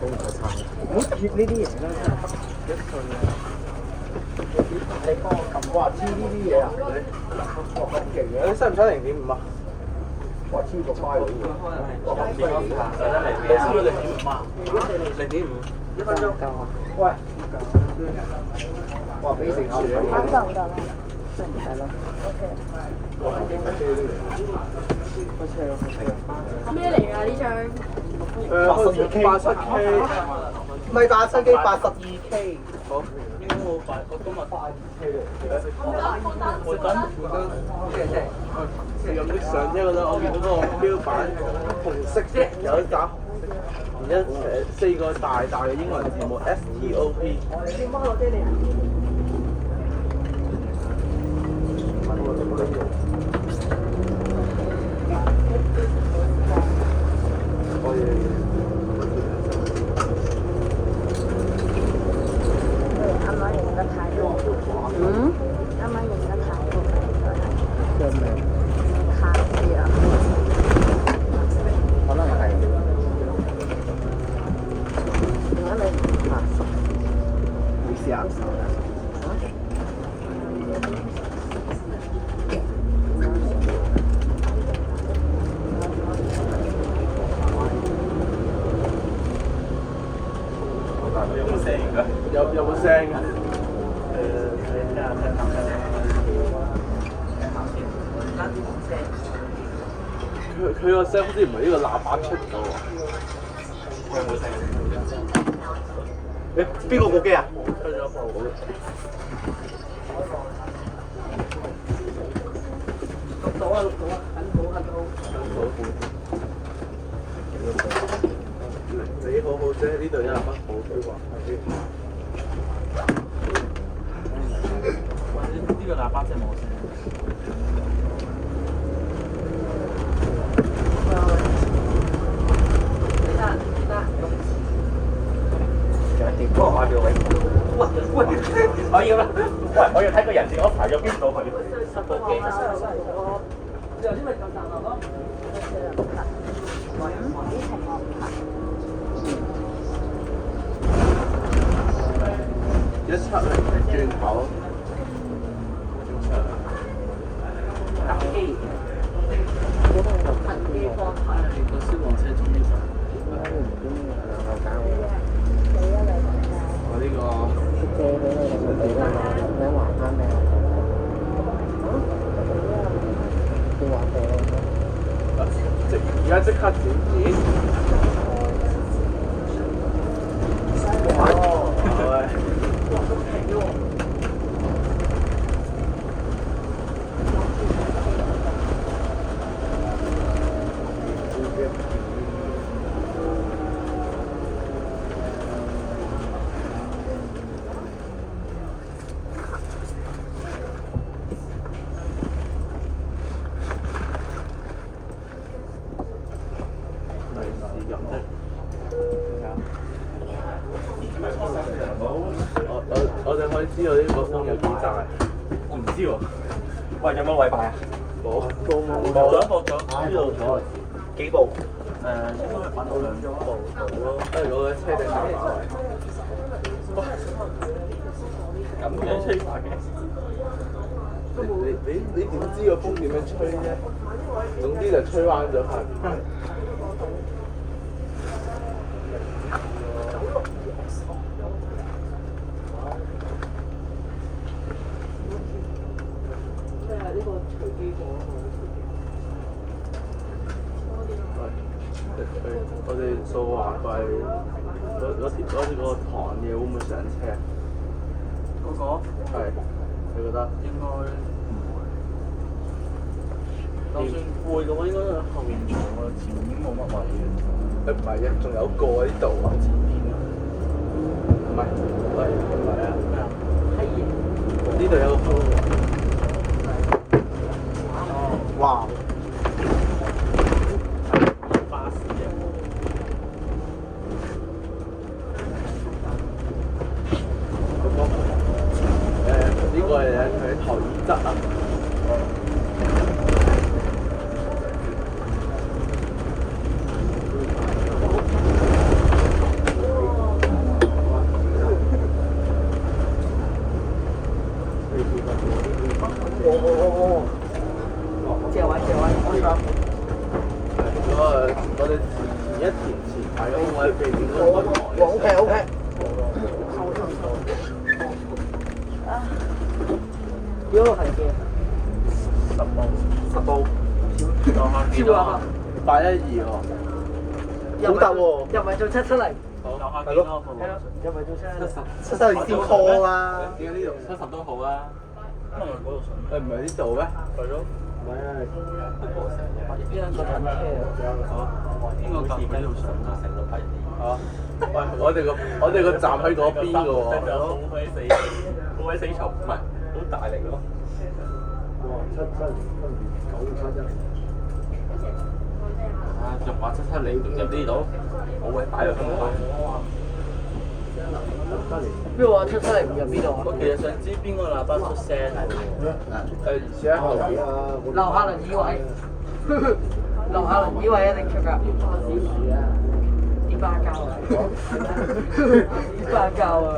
都唔使撐。唔好貼呢啲嘢啦，一歲啊！你幫我撳哇黐呢啲嘢啊！哇咁勁嘅，你使唔使0.5啊？哇黐個快喎！哇咁犀利啊！都係咪0.5啊？0.5，1分鐘夠啊！喂，哇俾成次你〜啱夠唔夠啊？係咯。咩嚟㗎呢張？82K，唔係87K，82K。好。應該我今日82K嚟嘅。我等咁啲相啫，覺得我見到嗰個標板紅色嘅，有一打紅色，然之後寫4個大大嘅英文字母 STOP。有冇聲㗎？聽下佢個聲好似唔係呢個喇叭出㗎喎。有冇聲？邊個部機啊？出咗部。錄到啊！你好好啫，呢度有人不好佢話係啲。呢個喇叭真係冇聲。電波買俾我。喂，我要啦！喂，我要睇個人字，我排咗邊度佢？塞部機。頭先咪咁大落咯。170轉頭。打機。機方牌。個消防車中意上。我呢個。借俾你想還翻俾我。要還俾我。而家即刻剪片。我哋可以知道呢個風有幾大？我唔知喎。喂，有冇位擺啊？冇。冇咗，冇咗。呢度咗幾部？應該擺到2部咯。如果車頂大台。咁樣吹法嘅？你點知個風點樣吹啫？總之就吹彎咗佢。我哋數話費嗰個糖嘢會唔會上車？嗰個？係，你覺得？應該唔會。就算會嘅話，應該喺後面坐啊，前面已經冇乜位嘅。唔係啊，仲有個喺度啊，前邊啊。唔係，唔係啊。咩啊？係啊。呢度有個鋪喎。哇！呢個係佢頭耳側啊！避免嗰個我 OK OK。呢個係嘅。10刀，超啊812喎，好得喎。又唔係做770。係咯，又唔係做770。 772先 call 啦。點解呢度70都好啊？可能嗰度上。唔係呢度咩？係咯。唔係啊，呢個等車邊個站喺度上啊？成個批啊！喂，我哋個站喺嗰邊嘅喎。好鬼死嘈，唔係好大力咯。啊！仲話770入呢度，好鬼擺入去。邊個話770唔入邊度啊？我其實想知邊個喇叭出聲而且後邊樓下輪椅位，樓下輪椅位一定出㗎。啲巴膠啊！啲巴膠啊！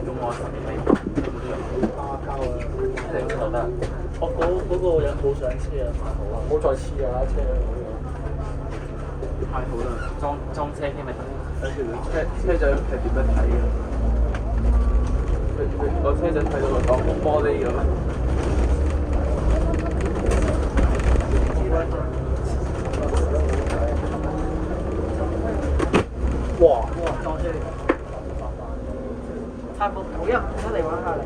用我10幾就得。我嗰個人冇上車啊，太好啦！唔好再黐啊車。太好啦，裝車添咪得。車長係點樣睇嘅？個車長睇到個擋風玻璃咁啊！哇！撞車！泰國915出嚟玩下嚟。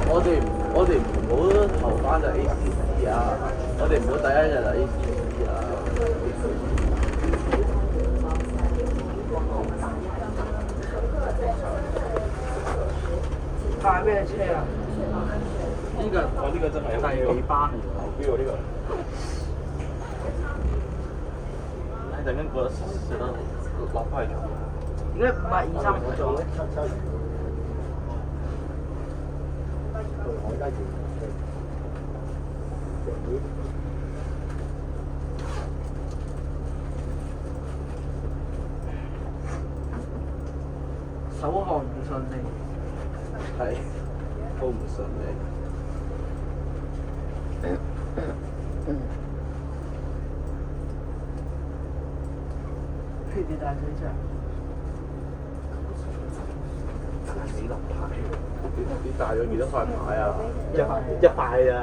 我哋唔好頭班就 ACC 啊！我哋唔好第一日就 ACC 啊！派咩車啊？我呢個真係第幾班頭標喎呢個。陣間覺得食得落翻嚟做。點解5823唔做咧？首航唔順利。係，都唔順利。佢哋大水場。死立牌，你大咗幾多塊牌啊？一塊啊！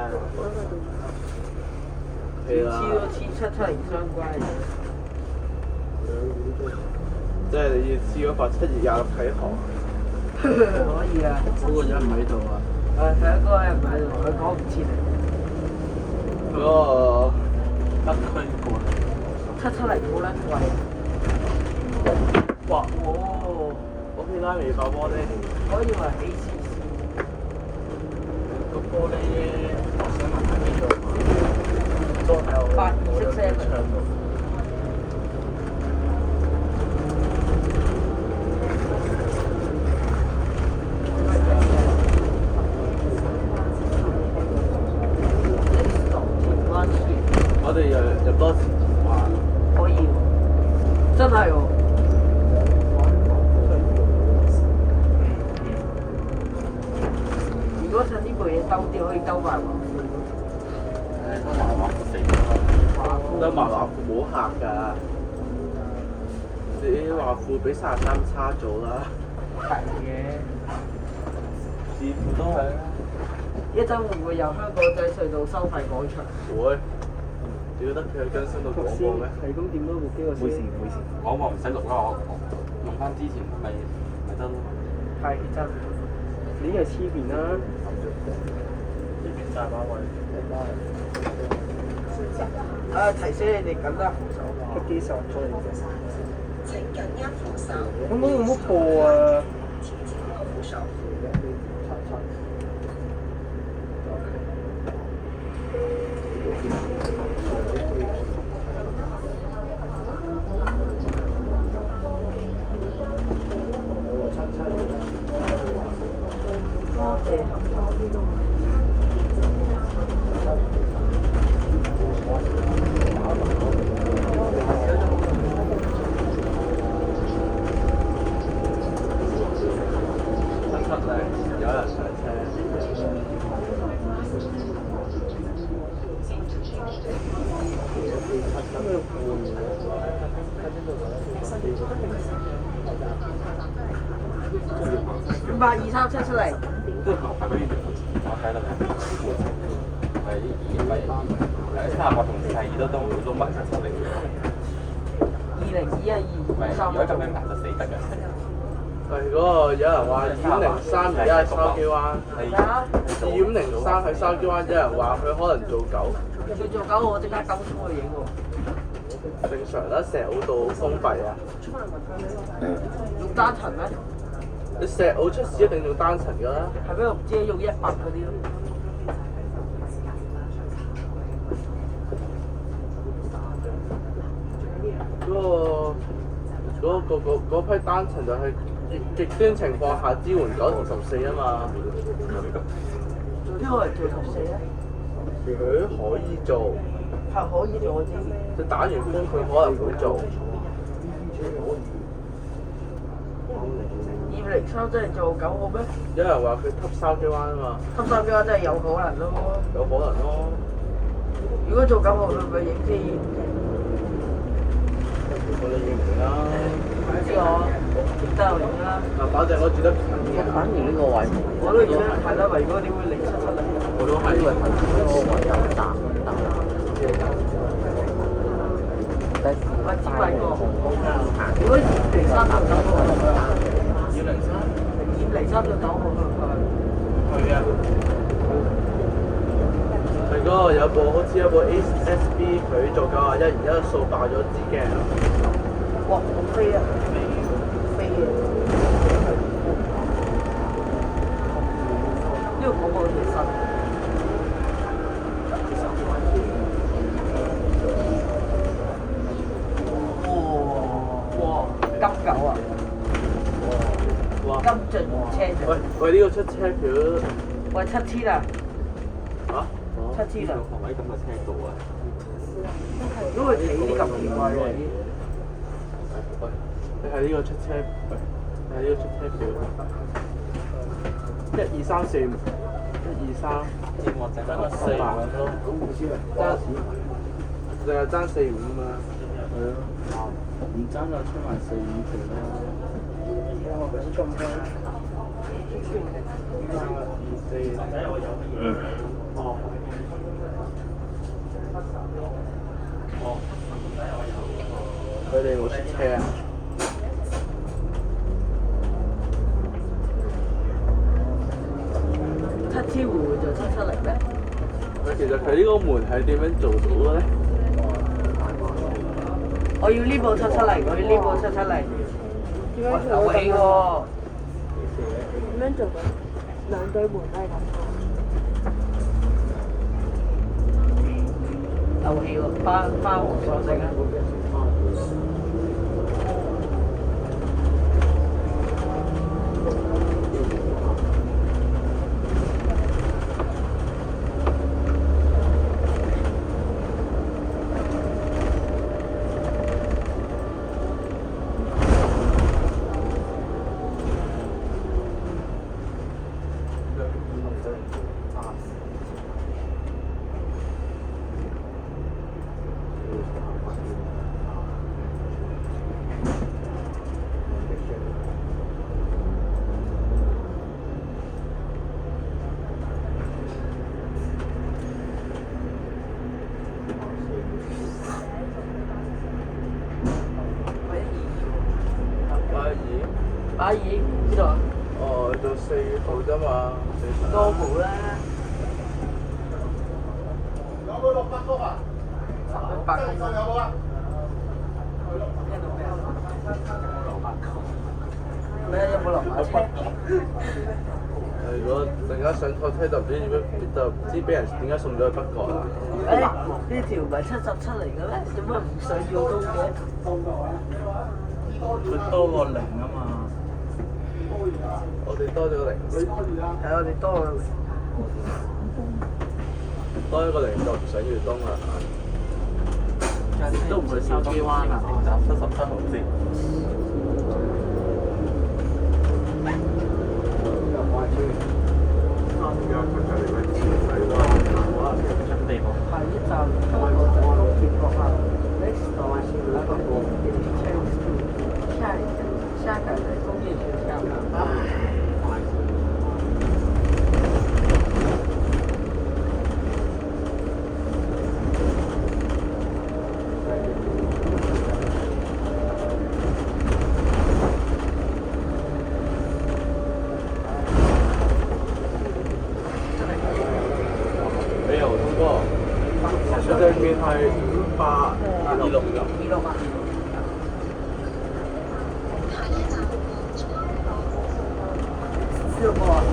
係啦，黐770相關嘅。即係你要黐嗰塊7月26啟航。可以啊。嗰個人唔喺度啊。係啊，嗰個人唔喺度，佢講唔切嚟。嗰個北區過嚟。770好撚貴。哇！哦，嗰邊拉尾爆玻璃，我以為 ACC。個玻璃，我想問喺邊度買？都係8267唱到。我哋又入多次田灣。可以喎，真係喎。如果趁呢部嘢兜啲，可以兜埋華富。都麻麻死咗。都麻華富冇客㗎，你華富比33差咗啦。係嘅。市府都係。一陣會唔會由香港仔隧道收費廣場？會。你覺得佢係更新到廣播咩？係咁點都部機個唔好意思，唔好意思，我唔使錄啦，我用翻之前咪得咯。係真。你係黐邊啦。呢邊大把位。提醒你哋緊握扶手。個機上出嚟嘅。請緊握扶手。咁都冇乜貨啊！有人上車。523出嚟，我睇得係38同42都埋晒出嚟。 2021、如果咁樣捱就死得㗎。係嗰個有人話2503而家喺筲箕灣，2503喺筲箕灣，有人話佢可能做狗，佢做狗我即刻鳩衝去影喎。正常啦，石澳道封閉啊。用單層咩？你石澳出事一定用單層㗎啦。係咩？我唔知用100嗰啲咯。嗰批單層就係極端情況下支援9/14啊嘛。呢個係做14咧？佢可以做，係可以做我知。佢打完風佢可能會做。203真係做狗好咩？有人話佢揼筲箕灣啊嘛。揼手機真係有可能咯。有可能咯。如果做狗好，會唔會影先？我哋影唔影啦？唔知我得我影啦。嗱，反正我住得近嘅。反而呢個位冇，我都影得睇啦，如果點會077嚟？我都係。呢個頭先嗰個位有搭，我知咪個。如果203搭走我203就走我係啊。係嗰個有部好似有部 SB 佢做91，而家掃爆咗支鏡。哇！好飛啊！飛啊！呢個廣告好似新。哇！金狗啊！哇！金進車喂喂，呢個出車票喂7000啊！嚇7000啊！放喺咁嘅車度啊！如果佢企啲咁奇怪位，喂，你係呢個出車，喂，你係呢個出車票。12345，123。節目整翻個4咯，爭，淨係爭45啊嘛。係啊，唔爭就出埋4、5條啦。哦。哦。佢哋冇出車啊！7000會唔會做770咩？其實佢呢個門係點樣做到嘅咧？我要呢部770，我要呢部770。點樣做到咁喎？點樣做到？兩對門都係咁。漏氣喎，花黃鎖匙啊！阿姨邊度啊？哦，做4號啫嘛。多部啦。有冇600幅啊600公有冇啊？聽到咩啊？咩有冇落馬車？如果陣間上錯車就唔知俾人點解送咗去北角啦。誒，呢條唔係77嚟嘅咩？做乜唔想要都嘅？佢多個0啊嘛。我哋多咗個0，係我哋多個多一個0就唔想要東啦。都唔去筲箕灣啊？站77號先。準備好。下一站香港就高鐵國校，你26㗎。26啊！燒過啊！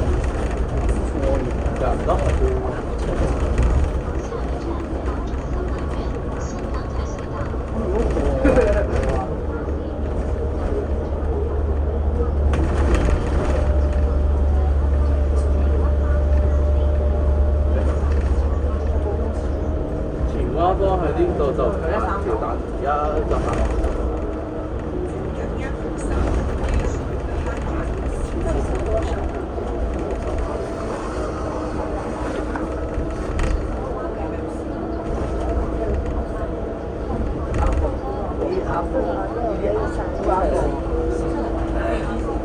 人都係前灣波喺呢度就行條，但而家就行。近一扶手，於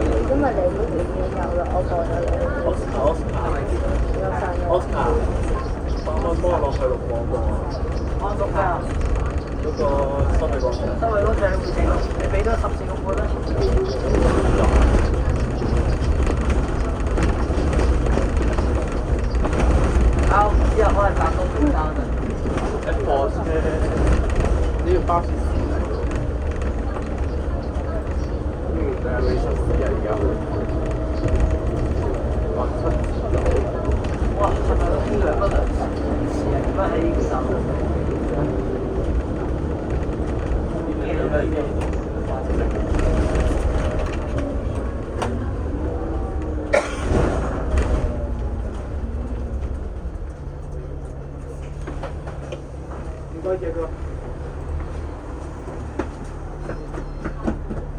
是今日你嗰條嘢有啦，我過咗你。Oscar，幫我落去綠廣播啊！我讀㗎，嗰個新美廣場。收佢嗰隻會整，你俾多14個半啦。之後可能搭到半單啊！一貨車呢個巴士線嚟㗎。呢個係美術師嚟㗎。哇！係咪呢兩個兩次啊？點解喺呢個站？應該這個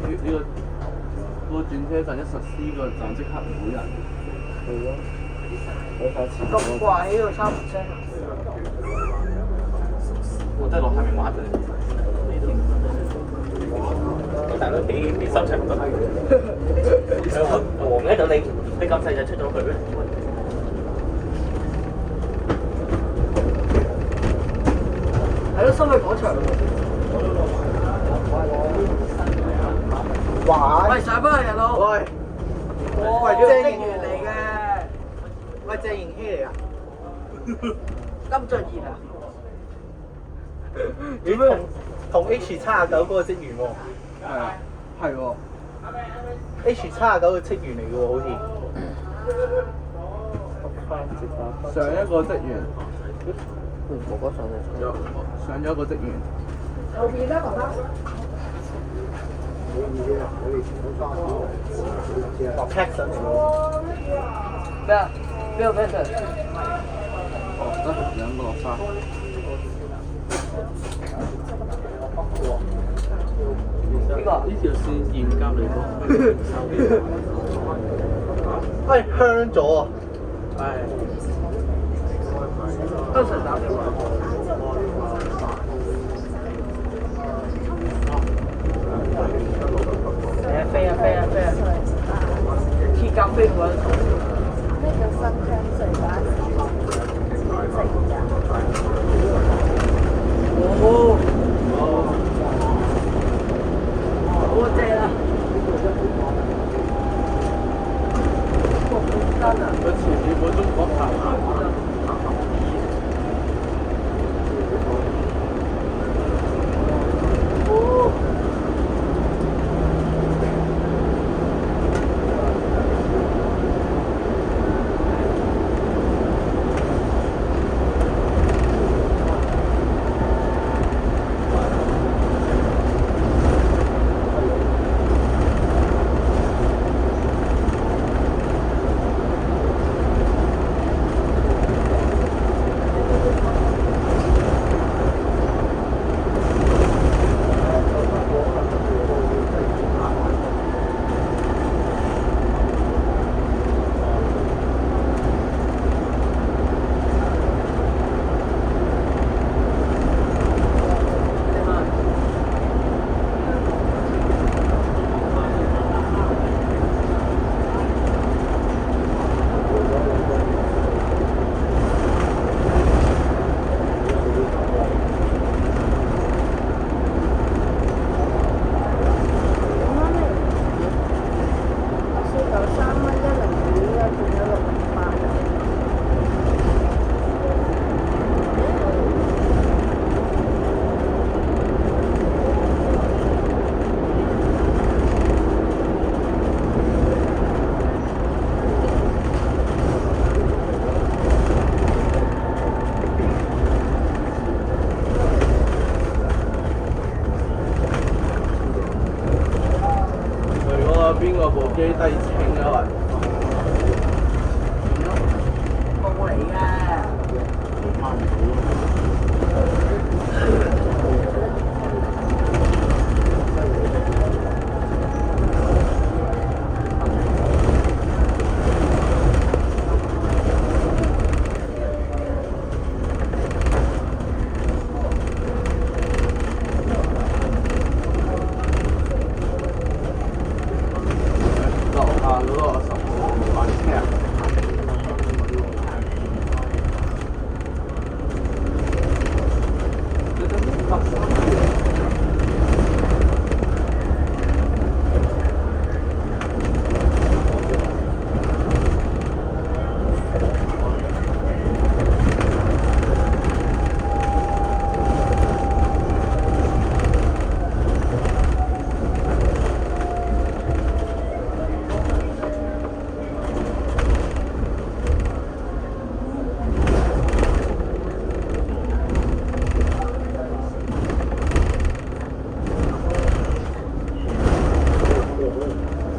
呢個轉車站一實施個站即刻唔會人。係咯，我下次咁怪喺度差唔多。我真係落下面玩嘅。大佬你心情唔得。黃喺度你咁細就出咗去咩？係咯，收去廣場。玩。喂，上翻去人佬。喂，喂，職員嚟嘅。喂，謝賢熙嚟㗎。金俊賢啊！點樣同 H 79嗰個職員喎？係啊，係喎。 H 79嘅職員嚟嘅喎，好似。上一個職員。我嗰上上咗一個職員。後邊咧，爸爸。哦 Paxson 嚟喎。咩啊？邊個 Paxson？哦，得兩個落沙。邊個？呢條線現交你多。喂，香咗啊！唉。都成打電話。飛啊飛啊飛啊！鐵甲飛過嚟。呢個新香水巴士，哦，好正啊！佢前面嗰種講行。幾低清啊喂！冇嚟嘅。翻唔到。樓下嗰個10號板車。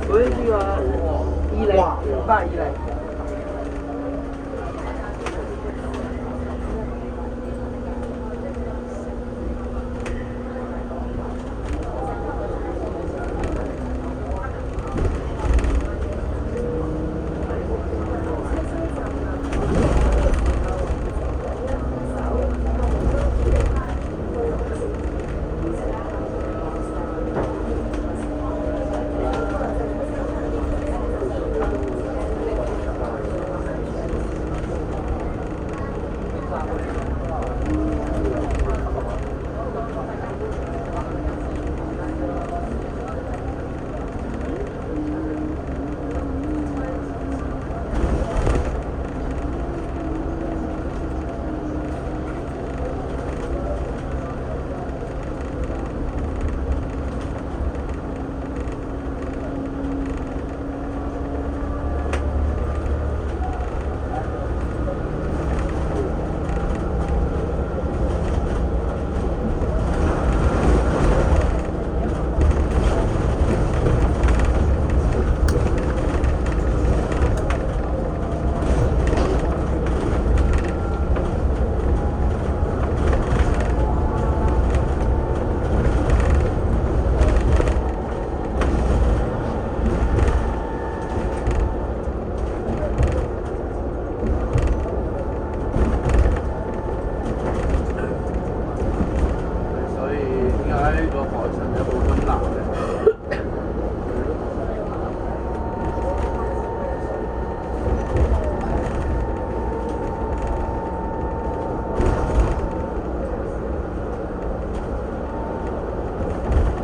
佢呢個2008所以點解個海上有好困難咧？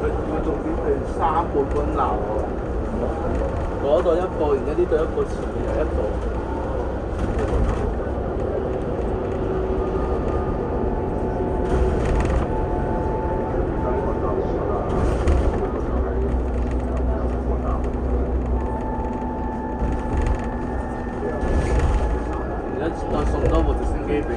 佢重點係3個分流喎，嗰度一個，然之後呢度一個，前面又一個。而家再送多部直升機俾你。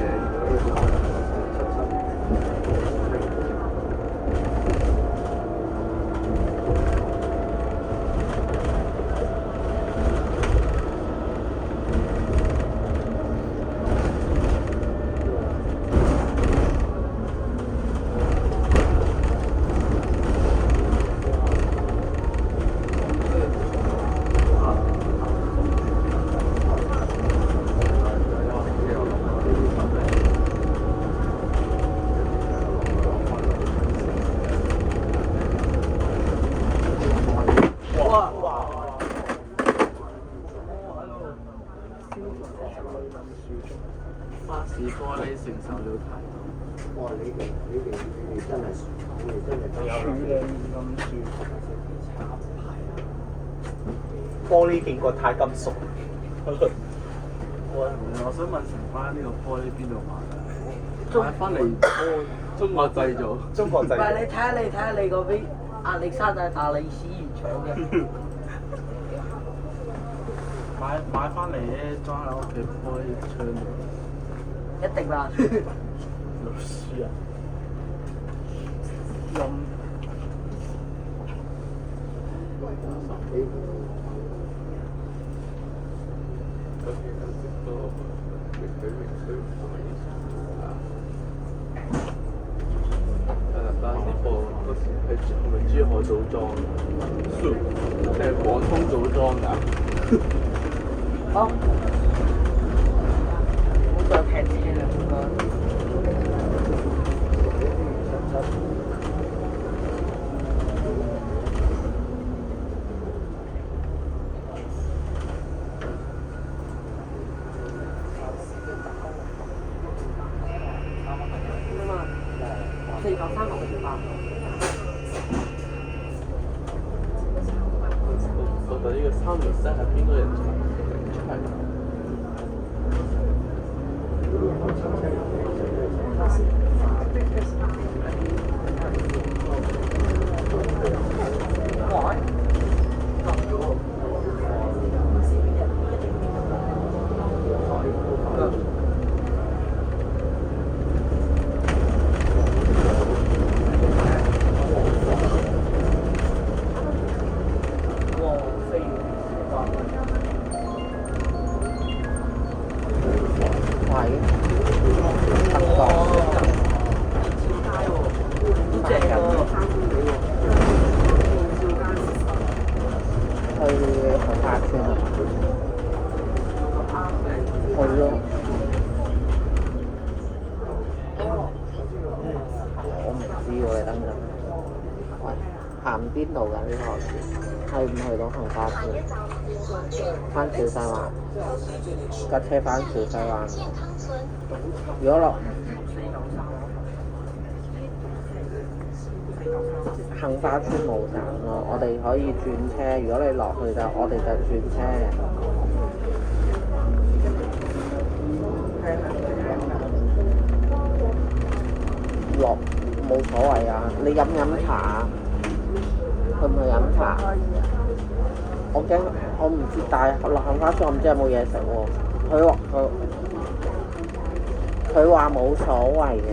巴士玻璃承受了太多。哇！你哋真係處理咁處，玻璃見過鈦金屬。我想問成班呢個玻璃邊度買啊？買翻嚟中國製造。中國製造。唔係你睇下你嗰邊亞歷山大大理石原廠嘅。買翻嚟咧，裝喺屋企玻璃窗度。一定啦。老師啊！陰。但係呢部嗰時係咪珠海組裝定係廣東組裝㗎？哦，好在平啲啦，應該。我覺得呢個三文西係邊個人整出嚟㗎？行邊度㗎呢個線？去唔去到杏花村？翻小西灣，架車翻小西灣。如果落杏花村冇站咯，我哋可以轉車。如果你落去就我哋就轉車。落冇所謂啊！你飲茶？去唔去飲茶？我驚我唔知，但係落杏花村我唔知有冇嘢食喎。佢話冇所謂嘅，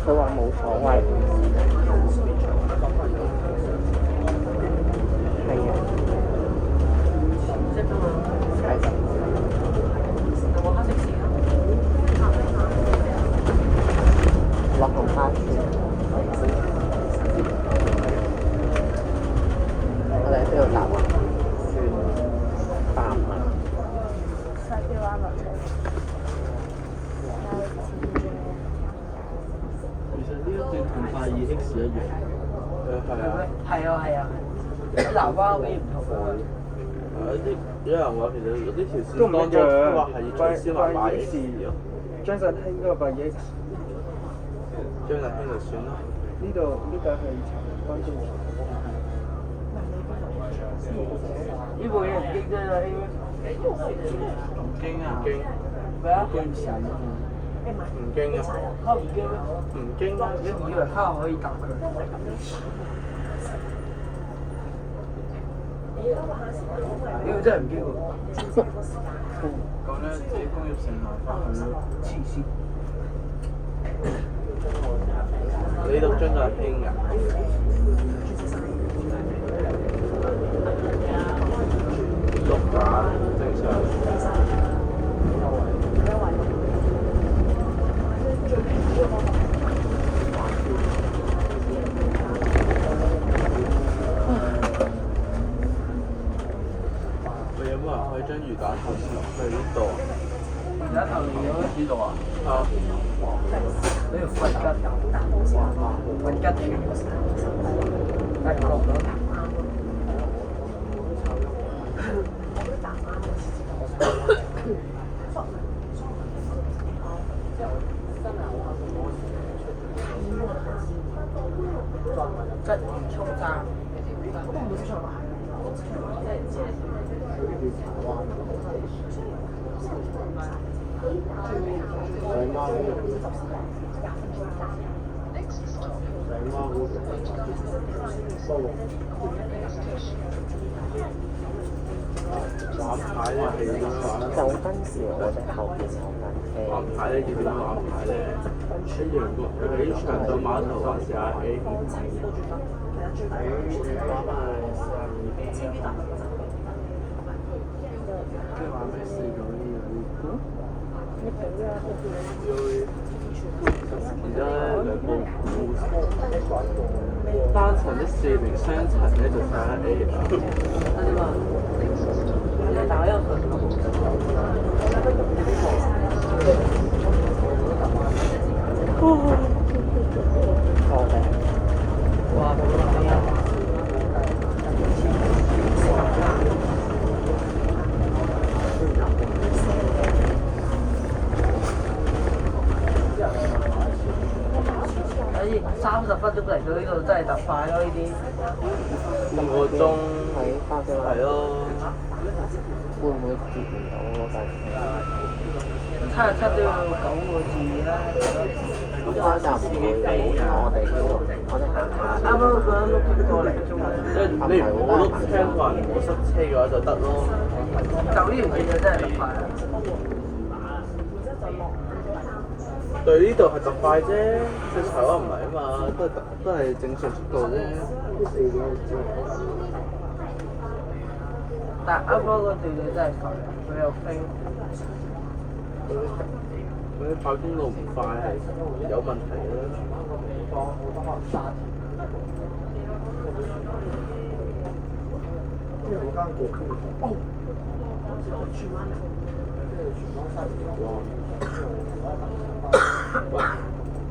佢話冇所謂。係啊，係㗎。落杏花村。我哋喺邊度搭啊？轉3蚊。西邊灣落車。其實呢一段同82X 一樣。係啊，南灣嗰邊唔同喎。有人話其實呢條線當中規劃係要取消埋8X咯。張振興嗰個8X，張振興就算啦。呢個係長江中學。呢部嘢唔經啫啦，唔經啊！唔經。咩啊？唔經啊！烤唔經咩？唔經啊！你唔以為烤可以夾佢？呢個真係唔經喎。咁咧，自己工業城賣翻去咯。黐線！你讀張振興㗎？碌架正常。喂，有冇人可以將魚蛋頭切落去呢度啊？魚蛋頭嚟咗呢度啊？啊！呢條粉吉團，大角咯。質原衝站。玩牌咧係點樣玩？就跟住我哋後邊有架車。玩牌咧要點樣玩牌咧？一樣個喺長島碼頭玩 CIA。係玩咩四九呢嗰啲。你俾啊！而家咧兩部單層一4零，雙層咧就31A 啦。那對吧？你打要喝什麼？哇，30分鐘嚟到呢度真係特快咯！呢啲半個鐘喺花姐係咯，會唔會接唔到嗰架77都要9個字啦。應該就唔會我哋行下。啱啱嗰個碌過嚟啫嘛。即係你唔好碌車或唔好塞車嘅話就得咯。就呢條嘢就真係特快啦。對呢度係特快啫，即係柴灣唔係啊嘛，都係正常速度啫。但啱啱嗰段嘢真係快，佢又飛。嗰啲快公路唔快係有問題嘅。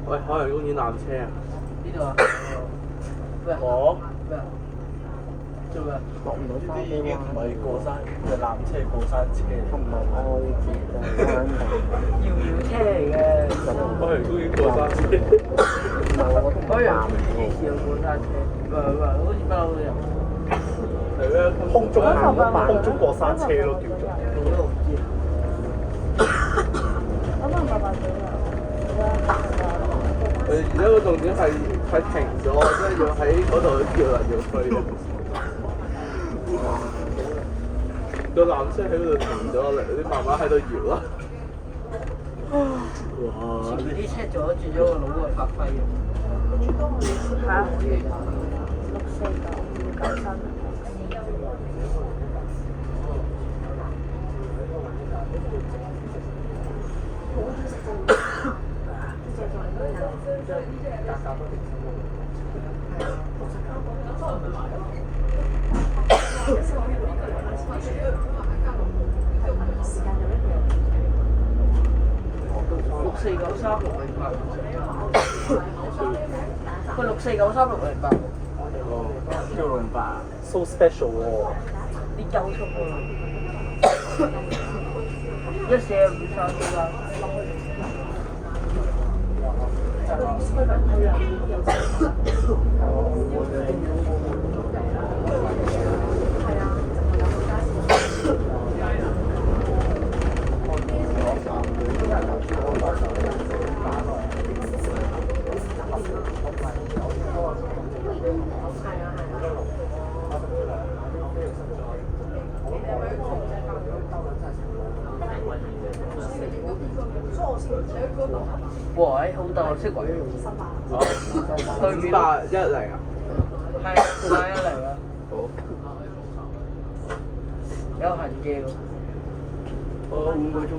喂，海洋公園纜車啊！呢度啊？咩？我咩？做咩？落唔到花姐已經唔灣，係過山嘅纜車，過山車。唔係愛字就係灣地。搖搖車嚟嘅。海洋公園過山車。唔係我海洋幾時有過山車？唔係，好似不嬲都有。係咩？空中過山車咯，叫做。我都唔知。啱啱爸爸俾我。而家個重點係停咗，即係要喺嗰度搖嚟搖去。個纜車喺嗰度停咗落嚟，啲慢慢喺度搖啦。哇！前面啲車阻住咗個腦嘅發揮嘅。嚇64993。佢6493608。叫608 ，so special 喎。啲交速喎。14533。哇！好大色位對面510啊！係510啊！好。有痕嘅喎。我5個鐘。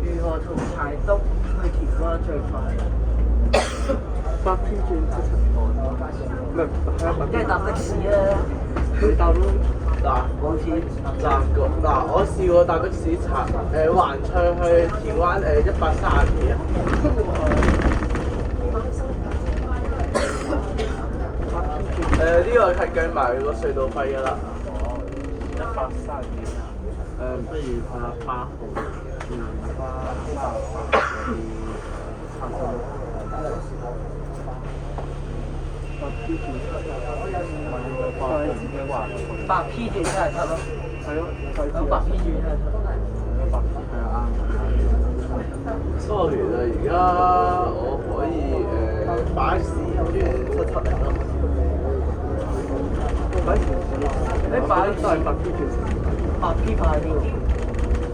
如何從柴東去田灣最快8天轉7層岸，唔係係啊，梗係搭的士啦，你搭咯。嗱，冇錢。嗱，我試過搭的士環翠去田灣130幾啊。呢個係計埋個隧道費㗎啦。130幾。不如8號，白 P 轉77咯。係咯，有白 P 轉77。係啊啱。所以其實而家我可以巴士轉770咯。你擺都係白 P 轉8 P 快啲喎。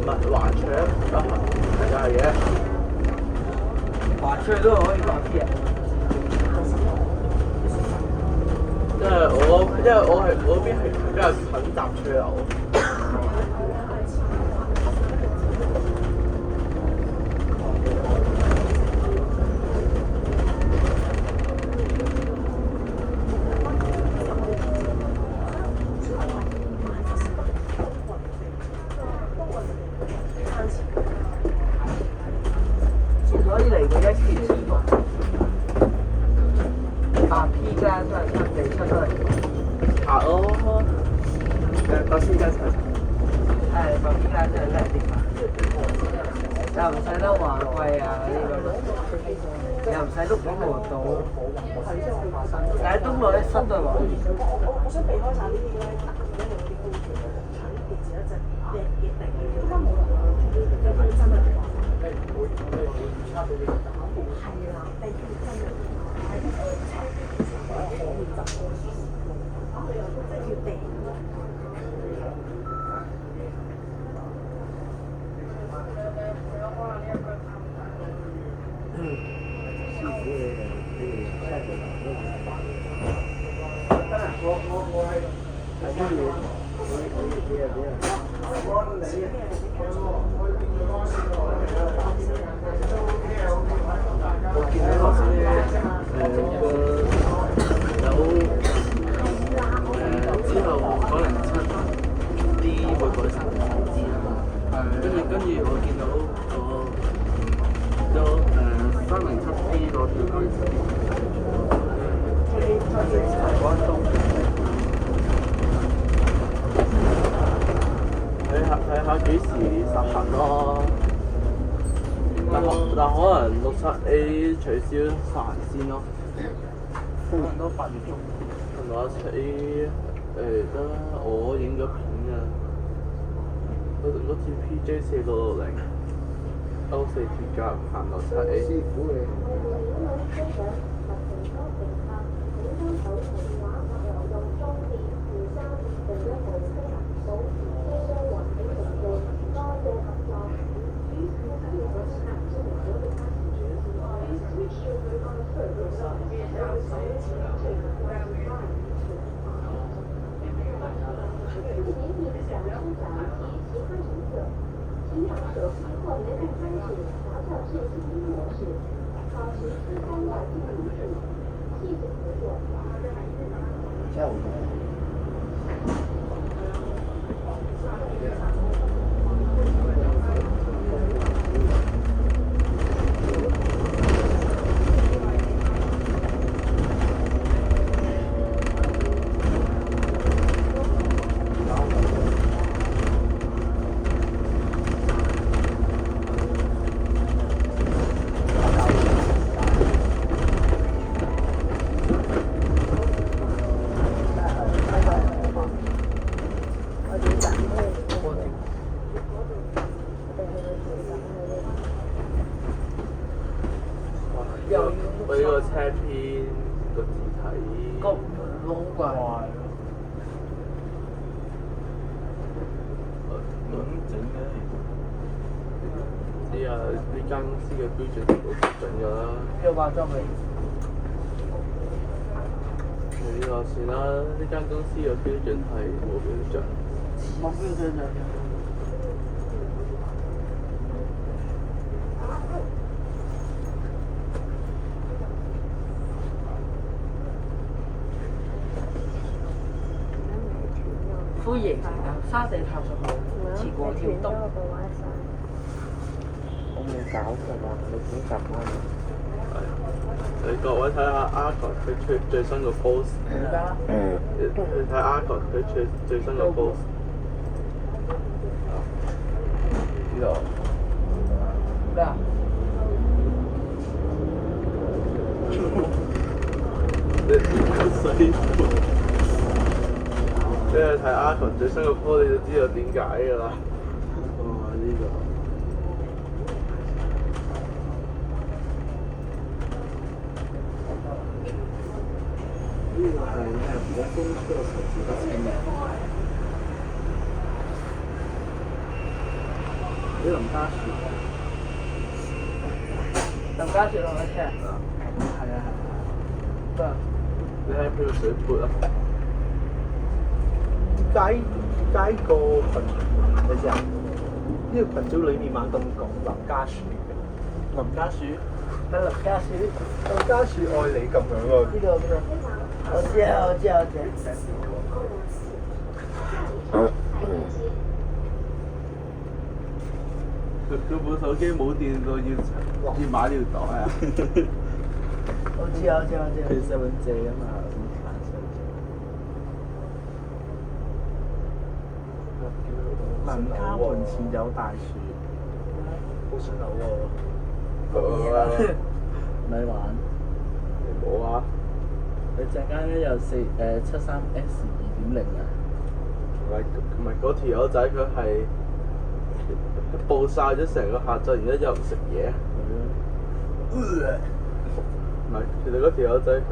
唔係環翠啊，又係嘅。環翠都可以8 P 啊。因為我嗰邊係比較近集翠樓。可以嚟過一次先喎。P 間都係出地出都係。咯，到現在才。係，P 間真係叻啲，又唔使得話貴啊呢個，又唔使碌到無到，但係都冇得塞到話。我想避開晒呢啲咧，特別一定要產業自一隻嘢定嘅，真冇有啲真係。係啦，你要真係喺呢個產業可以執到，即係要定。我見到頭先之後可能出啲會改成字啊嘛，跟住我見到有307D 攞條改成台灣東，睇下幾時實行咯。但可能67A 取消實行先咯，可能都8月中。67A 得我影咗片啊，嗰支 PJ4660O4 鐵甲行67A。師傅你。我呢個車篇個字體個好怪。整嘅。知啊，呢間公司嘅標準好標準㗎啦。要化妝未？呢個算啦，呢間公司嘅標準係冇標準。冇標準就。歡迎嚟到沙地探索路，遲過跳東。我冇搞錯啊！你點撳啊？你各位睇下 Argon 佢出最新個 post， 你睇 Argon 佢出最新個 post。呢度。咩啊？你死！即係睇 Argon 最新個 post 你就知道點解㗎啦。哦，呢個。呢個係我公司嘅同事嘅簽名。你林家樹。林家樹落咗車。係啊係啊。得。你你睇佢個水潑啊！點解個群你知啊？呢個群組裏面猛咁講林家樹嘅，林家樹，係林家樹，林家樹愛你咁樣喎。呢度，我知啊，我知啊，我知。佢部手機冇電到要買條袋啊！我知啊，我知啊，我知啊。佢細蚊借啊嘛，林家門前有大樹，好新樓喎。咪玩？冇啊！佢陣間咧有73X 2.0啊！唔係嗰條友仔，佢係暴晒咗成個下晝，然之後又唔食嘢。唔係，其實嗰條友仔佢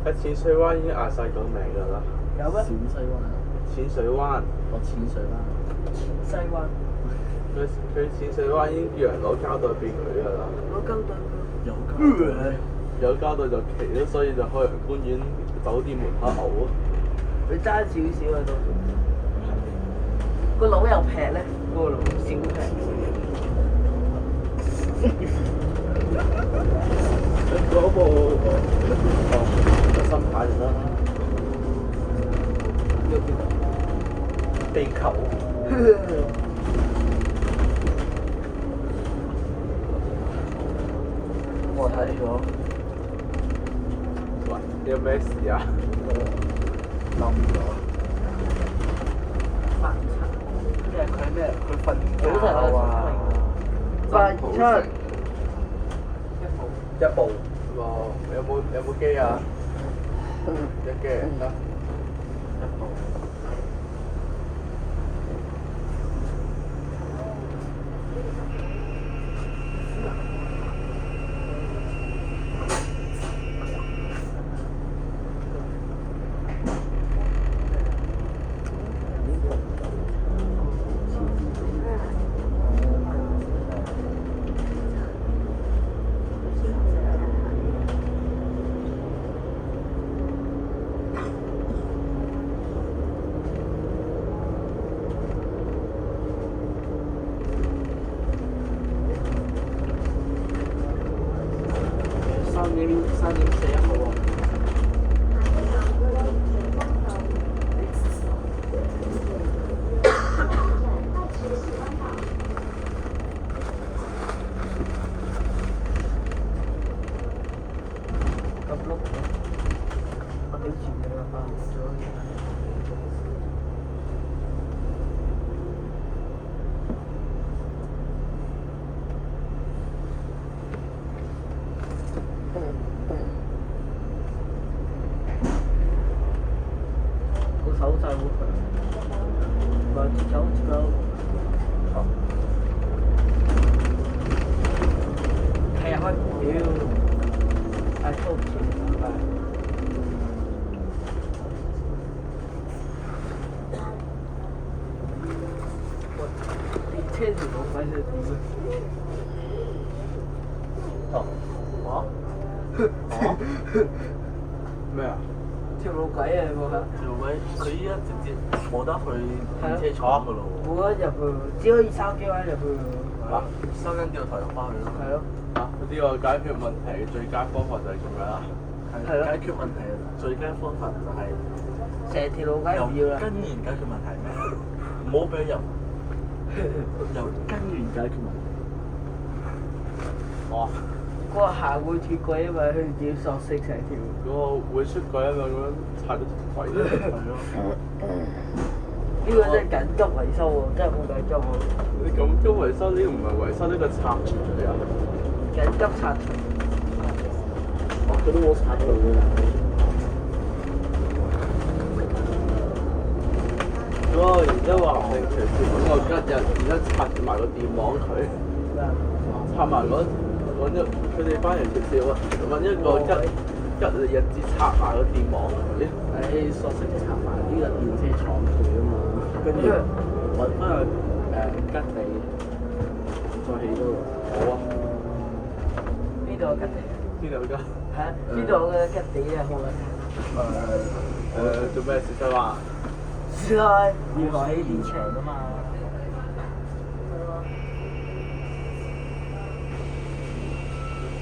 喺淺水灣已經嗌晒救命㗎啦。有咩？淺水灣。淺水灣。哦，淺水灣。西灣。佢淺水灣已經叫人攞膠袋俾佢㗎啦。攞膠袋。有膠袋。有膠袋就奇咯，所以就海洋公園酒店門口嘔咯。佢爭少少啊都。個腦又劈咧，個腦少劈。嗰部新牌就得啦。地球。我睇咗。喂，你有咩事啊？冧咗。即係佢咩？佢瞓早晨啊！87。一部。哦，有冇機啊？有機得。3.41號喎。咁碌，我屌錢㗎啦，翻咗。個手勢好強，話走，係啊，開屌，係粗錢，係。電車條路鬼係點啊？咩啊？條路鬼啊！你冇睇？條位佢依家直接冇得去電車廠㗎咯喎。冇得入去，只可以筲箕灣入去喎。啊，收緊掉頭入翻去咯。係咯。啊，呢個解決問題嘅最佳方法就係咁樣啦。係咯。解決問題嘅最佳方法就係成條路梗係唔要啦。根源解決問題咩？唔好俾人由根源解決問題。哇！嗰個行會脱軌啊嘛，佢要索死成條。嗰個會出軌啊嘛，咁樣踩到條軌咧。係咯。呢個真係緊急維修喎，真係好緊急喎。你咁急維修呢個唔係維修，呢個拆除啊！緊急拆除。佢都冇拆到㗎啦。哦，然之後話唔定隨時揾個吉日，然之後拆埋個電網佢，拆埋揾咗佢哋班人直接揾一個吉日日子拆埋個電網佢。喺索性拆埋呢個電車廠佢啊嘛，跟住揾翻個吉地，再起多個。好啊！邊度有吉地？邊度吉？係啊，邊度嘅吉地啊？好啊！做咩事實話？是啊，要改起電場啊嘛。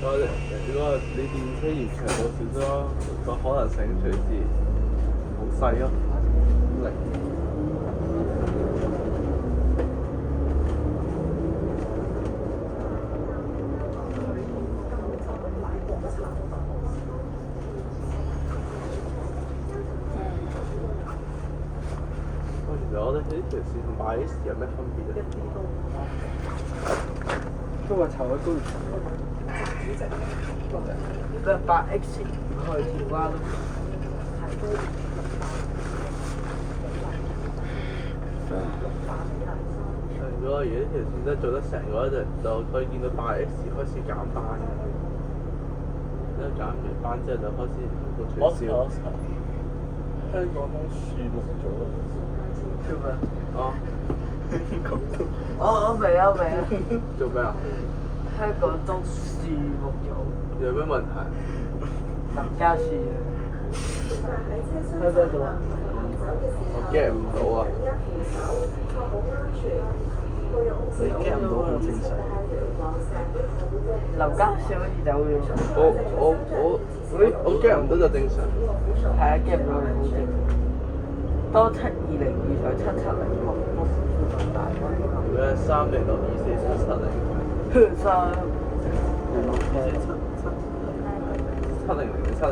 如果你電車延長到少少，個可能性隨時好細咯，零。其實我覺得呢條線同8 S 有咩分別咧？都話籌咗高即係8X 去條灣咯。如果呢條線真係做得成嘅話，就可以見到8 S 開始減班嘅。一減完班之後就開始會取消。香港都樹木咗啦。做咩？哦，我明啊明啊，做咩啊？香港都樹木咗，有咩問題？林家樹啊，喺邊度啊？我 get 唔到啊！你 get 唔到好正常。林家樹好似走咗。我 get 唔到就正常。係啊，get 唔到好正常。多720二上770，如果3062477三700之後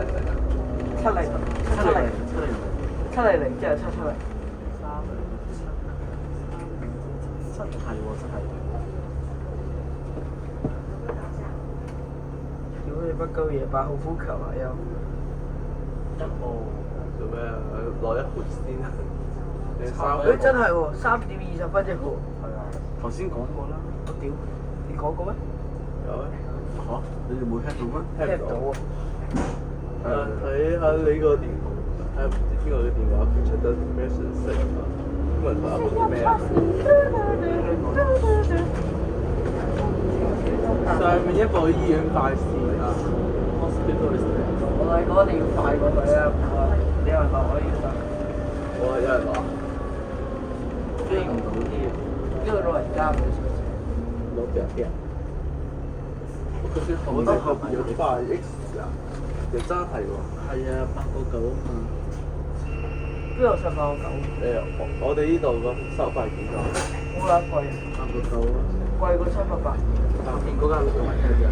770。真係喎，真係。屌你北鳩嘢8號風球啊又。做咩啊？攞一盤先啊！你誒真係喎，3:20只號。係啊，頭先講過啦。我屌，你講過咩？有咩？嚇？你哋冇聽到咩？聽唔到喎。睇下你個電，睇唔知邊個嘅電話出得咩信息啊？問下好啲咩啊？上面一部醫院快線啊！我係講你要快過佢啊！你話可以得？我有人話追唔到啲，呢個老人家嘅信息。攞邊？佢算好似後邊有快 X 啊！又真係喎。係啊，899啊嘛。邊度789？我哋呢度個收費幾多？好撚貴899啊。貴過788。後面嗰間老人家就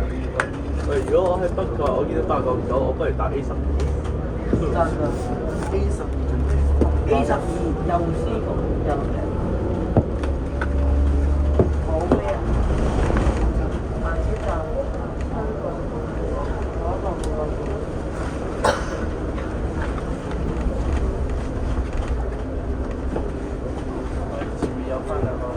喂，如果我喺北角，我見到899，我不如打 A12。真啊 A12 ！A12又舒服又平。好咩啊？慢啲就前面有翻2個位。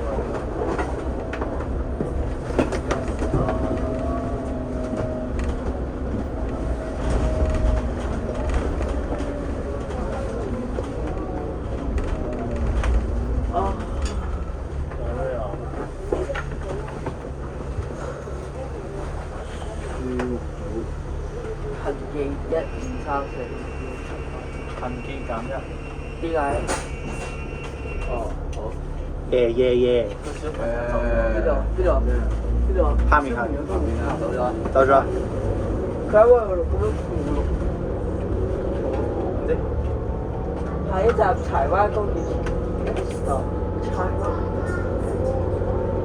恆記1、2、3、4。恆記減1。點解？哦，好。耶耶耶！邊度？邊度？邊度啊？下面係到咗。到咗。佢喺嗰度咁樣附錄。下一站柴灣公園。柴灣。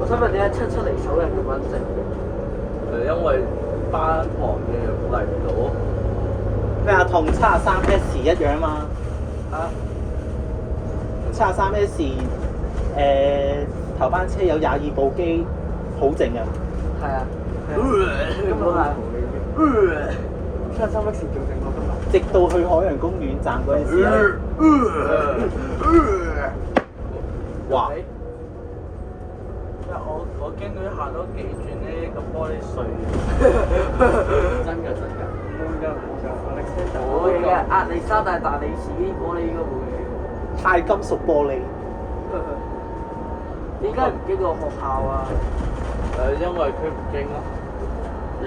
我想問點解770數人咁撚靜？因為班堂嘅嚟唔到。咩啊？同73S 一樣嘛？啊73S 頭班車有22部機，好靜啊！係啊。咁都係。73X 仲靜過今日。直到去海洋公園站嗰陣時咧，哇！我驚佢行多幾轉咧，個玻璃碎。真㗎真㗎。冇嘢嘅，壓力山大大理石啲玻璃應該冇嘢。鈦金屬玻璃。點解唔經過學校啊？因為佢唔經咯。你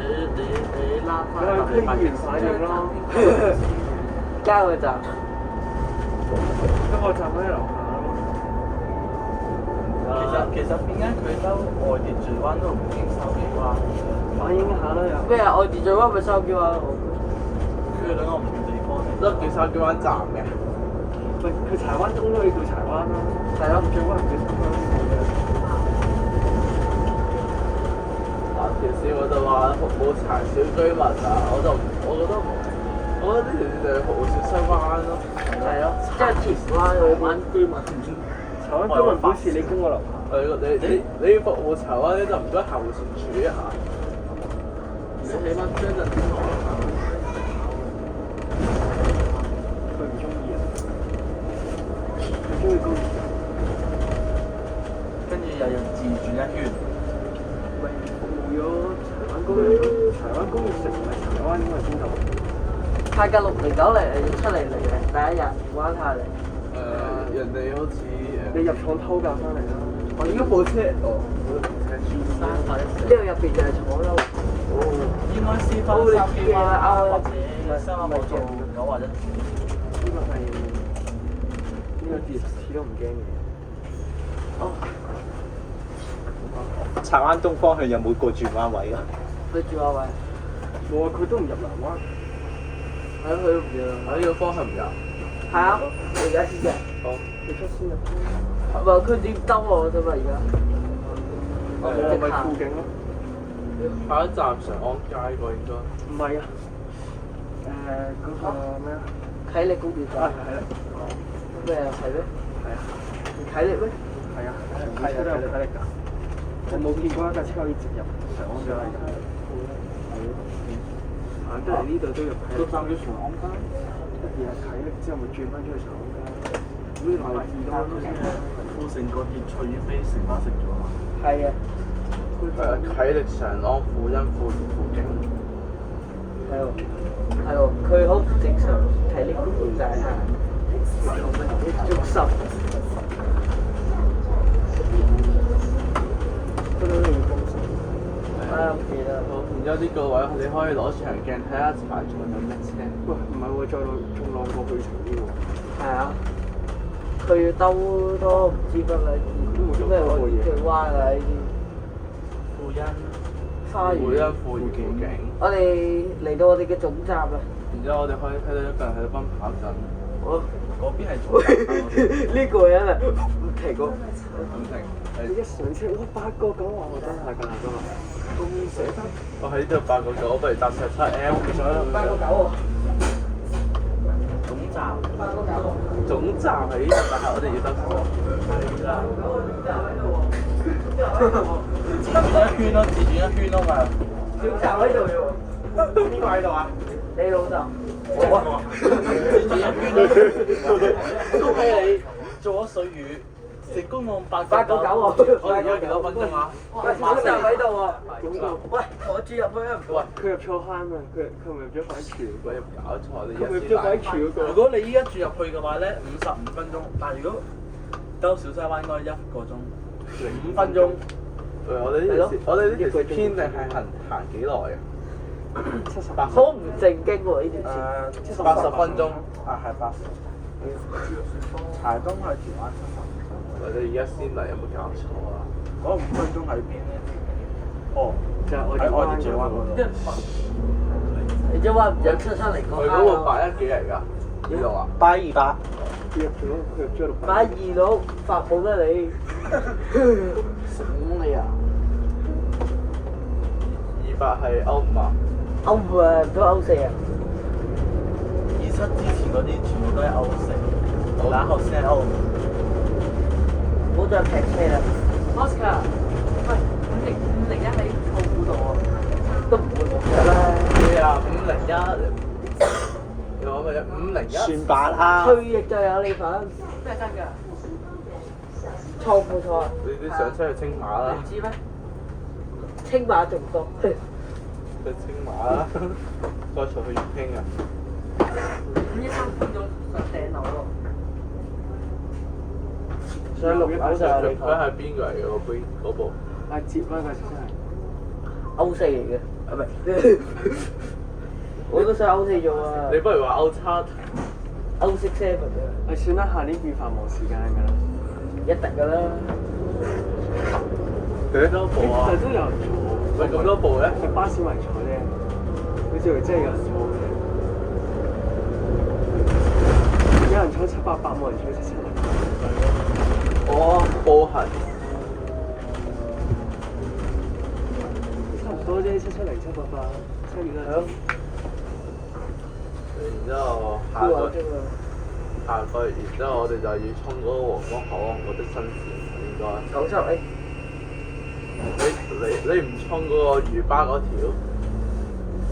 拉翻佢係傾完反應咯。交嘅站。一個站喺樓下咯。其實點解佢兜外地轉彎都唔經筲箕灣？反映下啦又。咩啊？外地最灣咪筲箕灣？佢哋兩個唔同地方嚟。都叫筲箕灣站嘅。喂，佢柴灣東都可以到柴灣啦。係咯。最灣唔叫柴灣嘅。條線我就話服務柴小居民啊，我覺得呢條線就係服務小西灣咯。係咯，即係田灣嗰邊居民。柴灣居民表示你經過樓下。你服務柴灣咧就唔該行迴旋處一下。你起碼將陣先講。佢唔中意啊！佢中意高。跟住又要自轉一圈。喂，服務咗柴灣公園，柴灣公園城唔係柴灣應該係邊度？泰格609嚟出嚟嘅第一日玩下嚟。人哋好似你入廠偷架翻嚟啦。我應該部車我部車三塊一呢度入邊就係廠咯。應該先翻筲箕灣或者新灣做9或者。呢個係呢個字始都唔驚嘅。柴灣東方向有冇個轉彎位啊？你住下位，冇啊，佢都唔入南灣。係咯，佢都唔要。喺呢個方向唔入。係啊，我而家先嘅。好，你出先入。唔係佢點兜我啫嘛而家。我咪附近咯。下一站常安街個應該。唔係啊。嗰個咩啊？啟力公園啊，係啦。咩啊？係咩？係啊。啟力咩？係啊，係啊，都有睇力㗎。我冇見過一架車可以直入常安街㗎。行得嚟呢度都入啟力。個站叫常安街。然後啟力之後咪轉翻出去常安街。咁呢度係二多先。富城個熱菜魚飛成班食咗嘛？係啊。啟力常安富欣富景。係喎，係喎，佢好唔正常，啟力公園就係中心。嗰度要公司。啱記得。好，然之後呢個位你可以攞長鏡睇下柴仲有咩車。喂，唔係喎，再仲浪過去程啲喎。係啊，佢要兜多唔知乜啦，咩我最彎啊呢啲。富欣。花園。富欣富景。我哋嚟到我哋嘅總站啦。然之後我哋可以睇到一個人喺度奔跑緊。哦，嗰邊係左站。呢個人啊，唔提過。唔停。你一上車，哇，8個9話我真係㗎啦㗎嘛，咁捨得。我喺呢度8個9，不如搭17M。8個9喎。總站。總站喺呢度，但係我哋要得過。係啦。自轉一圈咯，自轉一圈咯嘛。總站喺度喎。邊個喺度啊？你老豆。我啊。自轉一圈咯。恭喜你做咗水魚。成功用8個9喎，我哋而家幾多分鐘啊？喂，總站喺度喎。喂，我住入去啊！喂，佢入錯坑啊！佢唔係入咗快橋，我有搞錯，你佢唔係入咗快橋嗰個。如果你依家住入去嘅話咧，55分鐘，但係如果兜小西灣應該1個鐘，5分鐘。我哋呢條線偏定係行幾耐啊？78。好唔正經喎呢條線。80分鐘。啊，係80。柴東去荃灣70。或者而家先嚟有冇搞錯啊？嗰5分鐘喺邊咧？哦，就係我喺外地轉彎嗰度。你即係話唔想出嚟講佢嗰個812幾嚟㗎？呢度啊828。佢入咗600。買2佬發夢啦你！醒你啊！200係歐5啊？歐5啊，唔通歐4啊27之前嗰啲全部都係歐4，然後先係歐5。唔好再劈車啦 ！Oscar，喂，501喺後股度喎，都唔會冇㗎啦。咩啊？501，你講乜嘢？501。算把啦。退役就有你份，咩真㗎？錯冇錯啊？你上車去青馬啦。你唔知咩？青馬仲多。去青馬啦，再坐去粵興啊！513變咗上頂樓喎。上6樓就係你。佢係邊個嚟嘅嗰部？阿接啦，嗰時真係。歐4嚟嘅，啊唔係，我都想歐4做啊！你不如話歐7。歐式 seven 啊，誒算啦，下年變繁忙時間㗎啦。一定㗎啦。幾多部啊？但係都有人坐，喂，咁多部嘅？係巴士迷坐啫，好似真係有人坐嘅。有人坐788，冇人坐770。哦，步行。差唔多啫，770、788，差幾多？係咯。然之後下個月，然之後我哋就要衝嗰個皇崗口岸嗰啲新線，應該。97A。你唔衝嗰個魚巴嗰條？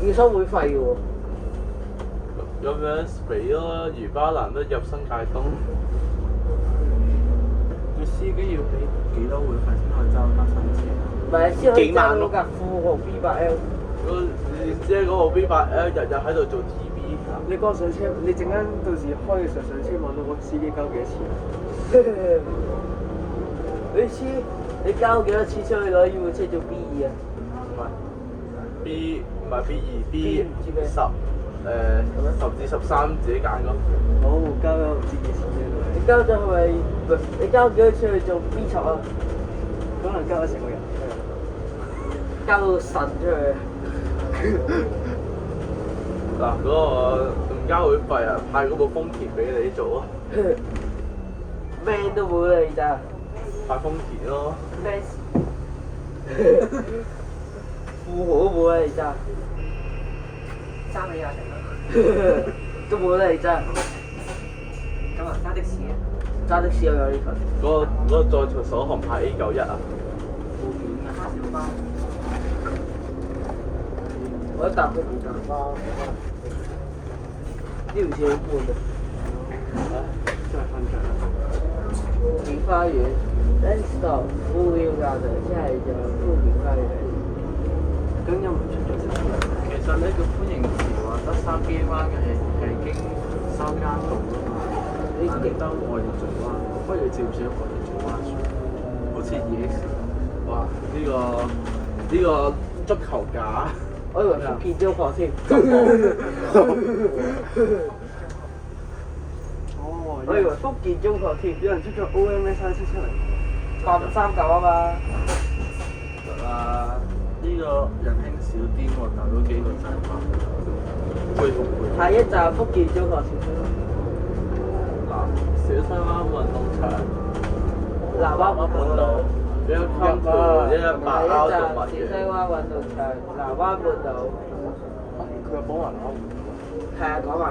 要收會費嘅喎。咁樣俾咯，魚巴難得入新界東。個司機要俾幾多會費先可以揸架新車？唔係，先可以揸到架富豪 B8L。然之後嗰部 B8L 日日喺度做 TV。你嗰個上車，你陣間到時開嘅時候上車望到個司機交幾多錢？你交幾多錢出去攞呢部車做 B2啊？唔係 B2 B10至13自己揀咯。好，交咗唔知幾錢啫都係。你交咗係咪？你交幾多出去做 B10啊？可能交咗成個人。交到神出去。嗱，嗰個唔交會費啊，派嗰部豐田俾你做啊。咩都冇啦，而家。派豐田咯。咩？富豪都冇啦，而家。爭你啊！都冇啦，而家。咁啊，揸的士啊！揸的士又有呢份。嗰個在場首航派 A91啊。小巴。我一搭都冇搭巴。呢條線好悶啊！真係瞓着啦。景花園 ，Next stop 富耀街嘅，即係就富景花園。咁有冇出咗新嘅？其實呢個歡迎詞話得3機灣嘅係經3間道㗎嘛，你記得我要做灣，不如照唔照我哋做灣算？好似2X。哇！呢個足球架。我以為福建招貨添。哦，我以為福建中學添，有人出咗 OMS 770。8539啊嘛。得啦，呢個人輕少啲喎，但嗰幾個就係翻恢復會。下一站福建中學小西嗱，小西灣運動場。南灣半島。118 R 動物園。小西灣運動場，南灣半島。佢有保環口。係啊，講埋。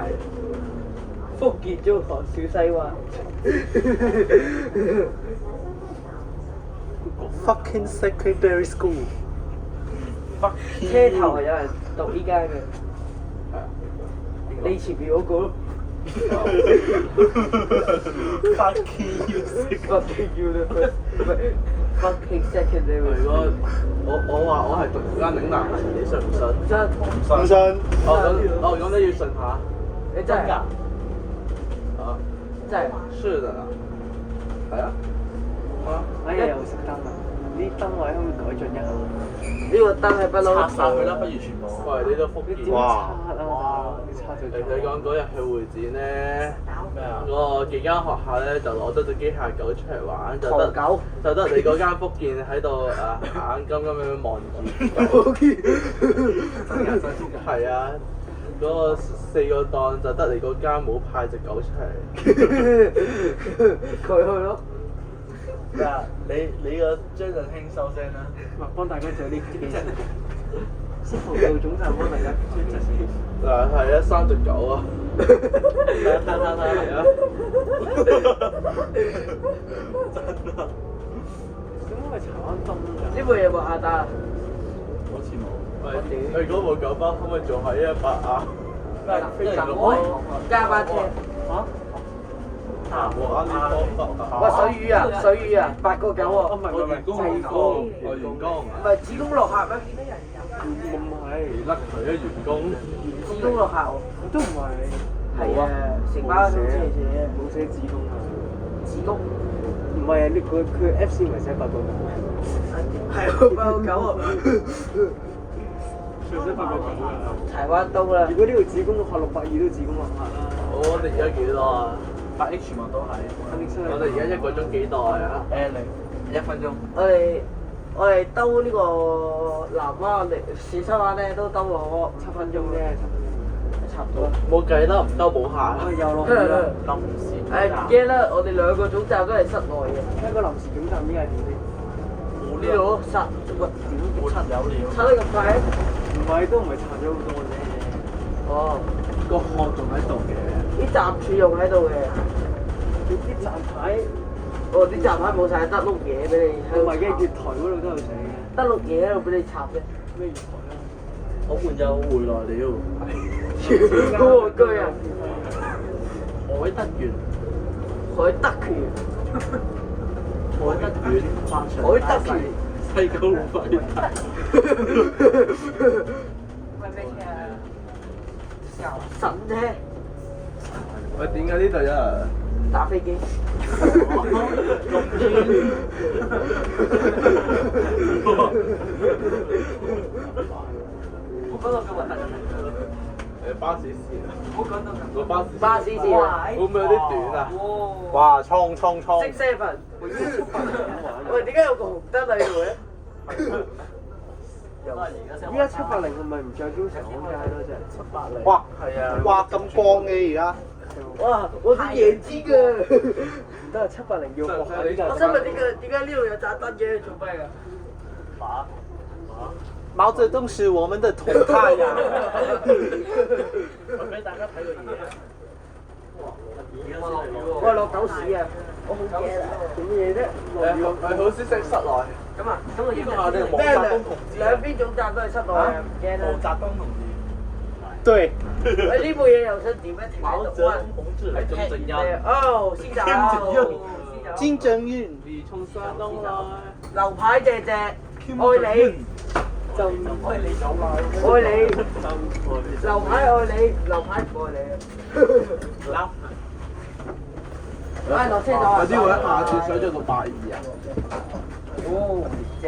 福建中學小西灣。Fucking secondary school。車頭係有人讀呢間嘅。你前面嗰個咯。Fucking Fucking university，唔係 fucking secondary。如果我話我係讀間嶺南，你信唔信？真唔信。咁你要信下。你真係㗎？啊，真係。是的啦。係啊。哎呀，又熄燈啦！啲燈位可唔可以改進一下？呢個燈係不嬲。拆晒佢啦，不如全部。喂，你都福建。哇！你拆咗你講嗰日去會展咧，咩啊？嗰個幾間學校咧就攞咗隻機械狗出嚟玩，就得唐狗。就得你嗰間福建喺度眼金咁樣望住。真人真事係啊，嗰個4個檔就得你嗰間冇派隻狗出嚟。佢去咯。咩啊？你個張振興收聲啦！幫大家做呢啲嘅。司徒道總站幫大家專輯先。嗱係啊，3隻狗啊！係啊！點解係茶灣燈㗎？呢部嘢冇阿達。好似冇。喂，嗰部九巴可唔可以做下118啊？加班車。嚇？喂，水魚啊，水魚啊，8個9喎。員工。唔係子宮落客咩？唔係，甩佢啊員工。子宮落客喎。都唔係。係啊，成班車寫。冇寫子宮啊。子宮。唔係啊，佢 FC 咪寫8個9。係喎，8個9喎。全身發覺咁嘅。柴灣東啦如，果呢條子公路下620都子公路下啦。我哋而家幾多啊？ 8X 全部都係。我哋而家1個鐘幾耐啊？1分鐘。我哋兜呢個南灣，我哋市西灣咧都兜咗7分鐘啫，差唔多。冇計啦，唔兜冇下。又落雨啦。臨時誒唔驚啦，我哋2個總站都係室內嘅。一個臨時總站呢係點先？呢度塞喂冇七有料。塞得咁快？唔係都唔係拆咗好多啫。哦，個殼仲喺度嘅。啲站柱用喺度嘅。啲站牌哦，啲站牌冇晒，得碌嘢俾你喺度插。同埋嘅月台嗰度都有寫嘅。得碌嘢喺度俾你插啫。咩月台啊？我們又回來了。好戇居啊！海德園，海德權，海德園發祥海德權。西九龍快遞。神車喂，點解呢度有人？打飛機。我覺得咁核突嘅。巴士線啊！個巴士線啊！會唔會有啲短啊？哇，衝衝衝！ 6-7喂，點解有個紅燈喺度嘅？依家780係咪唔再標長安街咯？真係780。哇，係啊！哇咁光嘅而家，哇！我啲椰子㗎。唔得啊，780要學下呢我想問點解呢度有盞燈嘅？做咩㗎？毛澤東是我們的同太呀！我俾大家睇個嘢。我落狗屎啊！我好驚啊！做乜嘢啫？係好消息室內。咁啊，咁我呢個我哋毛咩澤東同志。兩邊總站都係室內啊，唔驚毛啦。澤東同志。對，喂，呢部嘢又想點咧？停毛澤喺度啊！東同志係金正恩。哦，先走。金正恩，你從山東來。劉牌謝謝，愛你，就愛你，劉牌愛你，劉牌唔愛你啊！哎，落車咗啊！有啲會一下子上咗到82啊！哦，正。